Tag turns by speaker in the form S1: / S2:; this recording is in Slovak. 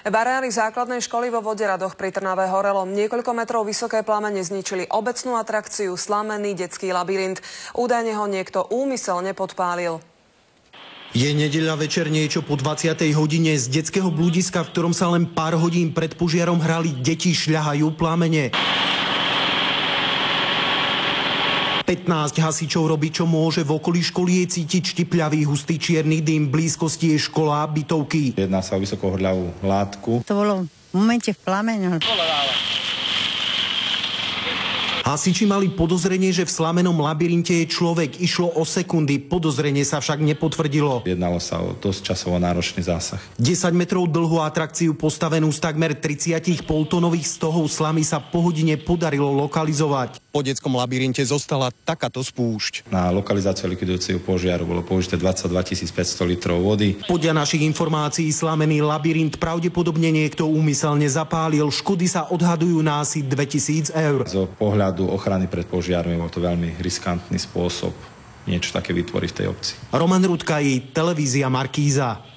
S1: Barári základnej školy vo Voderadoch pri Trnave horelo. Niekoľko metrov vysoké plamene zničili obecnú atrakciu Slamený detský labyrint. Údajne ho niekto úmyselne podpálil.
S2: Je nedeľa večer niečo po 20. hodine. Z detského blúdiska, v ktorom sa len pár hodín pred požiarom hrali deti, šľahajú plamene. 15 hasičov robí, čo môže. V okolí školy je cítiť štipľavý, hustý čierny dym. V blízkosti je škola a bytovky.
S3: Jedná sa o vysokohorľavú látku.
S4: To bolo v momente v plameňoch.
S2: Hasiči mali podozrenie, že v Slamenom labyrinte je človek. Išlo o sekundy. Podozrenie sa však nepotvrdilo.
S3: Jednalo sa o dosť časovo náročný zásah.
S2: 10 metrov dlhú atrakciu postavenú z takmer 30 poltonových stohov slamy sa po hodine podarilo lokalizovať. Po detskom labyrinte zostala takáto spúšť.
S3: Na lokalizáciu likvidujúceho požiaru bolo použité 22 500 litrov vody.
S2: Podľa našich informácií Slamený labyrint pravdepodobne niekto úmyselne zapálil. Škody sa odhadujú na asi 2000 eur.
S3: Zo pohľadu ochrany pred požiarmi bol to veľmi riskantný spôsob niečo také vytvoriť v tej obci.
S2: Roman Rudkaj, televízia Markíza.